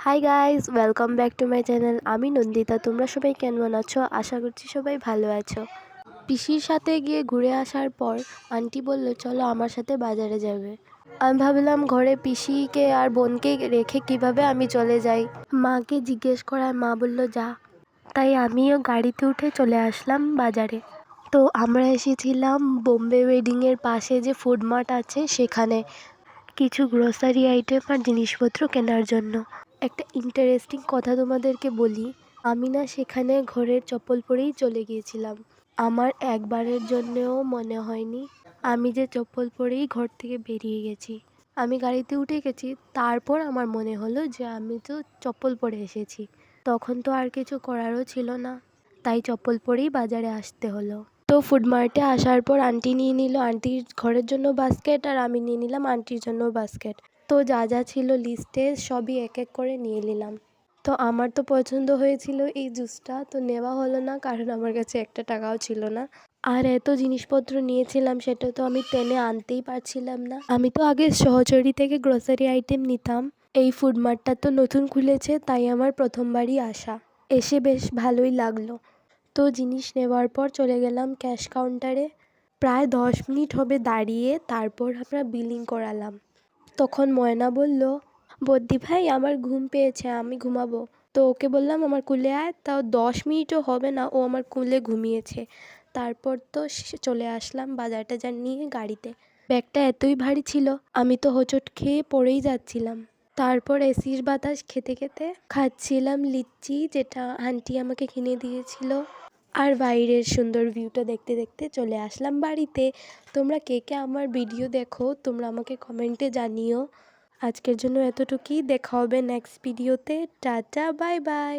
Hi guys, welcome back to my channel. আমি নন্দিতা। তোমরা সবাই কেমন আছো? আশা করছি সবাই ভালো আছো। পিসির সাথে গিয়ে ঘুরে আসার পর আন্টি বলল, চলো আমার সাথে বাজারে যাবে। আমি ভাবলাম ঘরে পিসিকে আর বোনকে রেখে কিভাবে আমি চলে যাই। মাকে জিজ্ঞেস করায় মা বলল যা। তাই আমিও গাড়িতে উঠে চলে আসলাম বাজারে। তো আমরা এসেছিলাম বোম্বে ওয়েডিংয়ের পাশে যে ফুড মার্ট আছে সেখানে কিছু গ্রোসারি আইটেম আর জিনিসপত্র কেনার জন্য। একটা ইন্টারেস্টিং কথা তোমাদেরকে বলি, আমি না সেখানে ঘরের চপ্পল পরেই চলে গিয়েছিলাম। আমার একবারের জন্যেও মনে হয়নি আমি যে চপ্পল পরেই ঘর থেকে বেরিয়ে গেছি। আমি গাড়িতে উঠে গেছি, তারপর আমার মনে হলো যে আমি তো চপ্পল পরে এসেছি। তখন তো আর কিছু করারও ছিল না, তাই চপ্পল পরেই বাজারে আসতে হলো। তো ফুড মার্টে আসার পর আন্টি নিয়ে নিল আন্টির ঘরের জন্য বাস্কেট, আর আমি নিয়ে নিলাম আন্টির জন্য বাস্কেট। তো যা যা ছিল লিস্টে সবই এক এক করে নিয়ে নিলাম। তো আমার তো পছন্দ হয়েছিল এই জুসটা, তো নেওয়া হলো না কারণ আমার কাছে একটা টাকাও ছিল না। আর এত জিনিসপত্র নিয়েছিলাম সেটা তো আমি টেনে আনতেই পারছিলাম না। আমি তো আগে সহচরী থেকে গ্রোসারি আইটেম নিতাম। এই ফুড মার্টটা তো নতুন খুলেছে, তাই আমার প্রথমবারই আসা। এসে বেশ ভালোই লাগলো। তো জিনিস নেওয়ার পর চলে গেলাম ক্যাশ কাউন্টারে। প্রায় 10 মিনিট হবে দাঁড়িয়ে, তারপর আমরা বিলিং করালাম। তখন ময়না বলল, বদ্দি ভাই আমার ঘুম পেয়েছে, আমি ঘুমাবো। তো ওকে বললাম আমার কুলে আয়, তাও 10 মিনিটও হবে না ও আমার কুলে ঘুমিয়েছে। তারপর তো চলে আসলাম বাজার টাজার নিয়ে গাড়িতে। ব্যাগটা এতই ভারী ছিল আমি তো হোঁচট খেয়ে পড়েই যাচ্ছিলাম। তারপর এসির বাতাস খেতে খেতে খাচ্ছিলাম লিচি, যেটা আন্টি আমাকে কিনে দিয়েছিল। আর বাইরের সুন্দর ভিউটা দেখতে দেখতে চলে আসলাম বাড়িতে। তোমরা কে কে আমার ভিডিও দেখো তোমরা আমাকে কমেন্টে জানিও। আজকের জন্য এতটুকুই, দেখা হবে নেক্সট ভিডিওতে। Tata, bye bye.